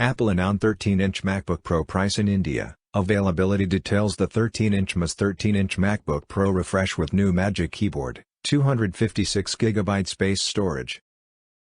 Apple announced 13-inch MacBook Pro price in India. Availability details: the 13-inch MAS 13-inch MacBook Pro refresh with new Magic Keyboard, 256GB space storage.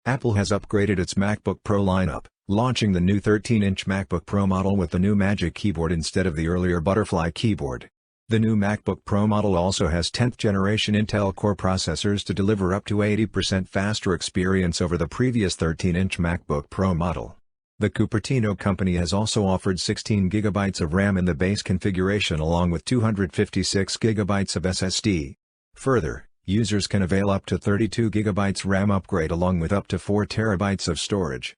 Apple has upgraded its MacBook Pro lineup, launching the new 13-inch MacBook Pro model with the new Magic Keyboard instead of the earlier Butterfly keyboard. The new MacBook Pro model also has 10th generation Intel Core processors to deliver up to 80% faster experience over the previous 13-inch MacBook Pro model. The Cupertino company has also offered 16GB of RAM in the base configuration along with 256GB of SSD. Further, users can avail up to 32GB RAM upgrade along with up to 4TB of storage.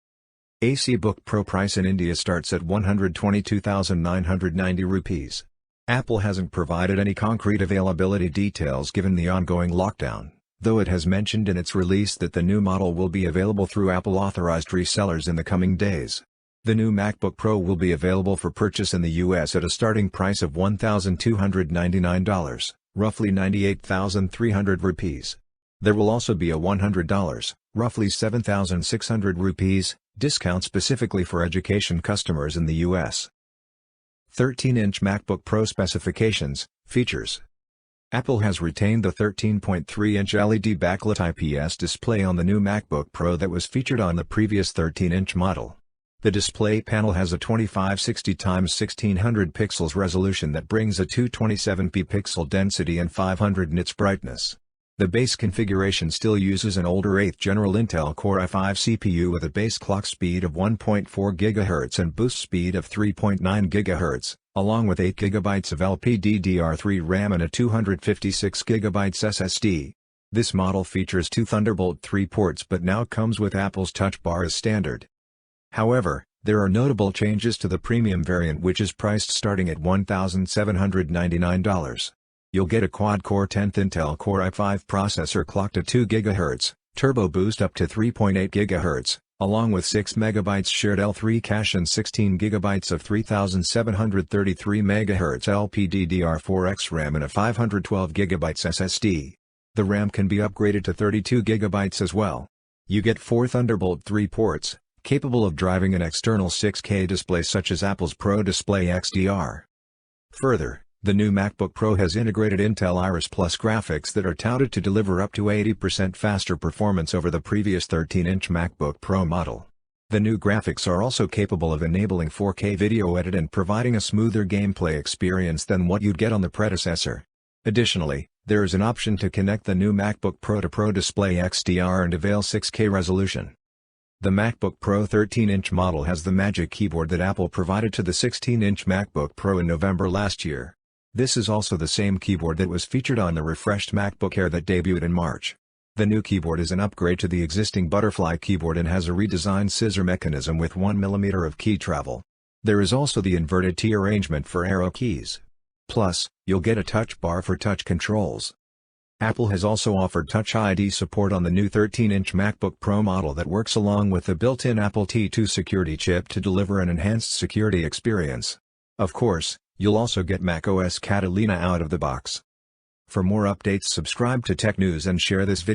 AC Book Pro price in India starts at 122,990 rupees. Apple hasn't provided any concrete availability details given the ongoing lockdown, though it has mentioned in its release that the new model will be available through Apple-authorized resellers in the coming days. The new MacBook Pro will be available for purchase in the US at a starting price of $1,299, roughly 98,300 rupees. There will also be a $100, roughly 7,600 rupees, discount specifically for education customers in the US. 13-inch MacBook Pro specifications, features. Apple has retained the 13.3-inch LED backlit IPS display on the new MacBook Pro that was featured on the previous 13-inch model. The display panel has a 2560x1600 pixels resolution that brings a 227p pixel density and 500 nits brightness. The base configuration still uses an older 8th General Intel Core i5 CPU with a base clock speed of 1.4 GHz and boost speed of 3.9 GHz, along with 8GB of LPDDR3 RAM and a 256GB SSD. This model features two Thunderbolt 3 ports but now comes with Apple's Touch Bar as standard. However, there are notable changes to the premium variant, which is priced starting at $1,799. You'll get a quad-core 10th Intel Core i5 processor clocked at 2 GHz, turbo boost up to 3.8 GHz, along with 6MB shared L3 cache and 16GB of 3733 MHz LPDDR4X RAM and a 512GB SSD. The RAM can be upgraded to 32GB as well. You get 4 Thunderbolt 3 ports, capable of driving an external 6K display such as Apple's Pro Display XDR. Further, the new MacBook Pro has integrated Intel Iris Plus graphics that are touted to deliver up to 80% faster performance over the previous 13-inch MacBook Pro model. The new graphics are also capable of enabling 4K video edit and providing a smoother gameplay experience than what you'd get on the predecessor. Additionally, there is an option to connect the new MacBook Pro to Pro Display XDR and avail 6K resolution. The MacBook Pro 13-inch model has the Magic Keyboard that Apple provided to the 16-inch MacBook Pro in November last year. This is also the same keyboard that was featured on the refreshed MacBook Air that debuted in March. The new keyboard is an upgrade to the existing Butterfly keyboard and has a redesigned scissor mechanism with 1mm of key travel. There is also the inverted T arrangement for arrow keys. Plus, you'll get a touch bar for touch controls. Apple has also offered Touch ID support on the new 13-inch MacBook Pro model that works along with the built-in Apple T2 security chip to deliver an enhanced security experience. Of course, you'll also get macOS Catalina out of the box. For more updates, subscribe to Tech News and share this video.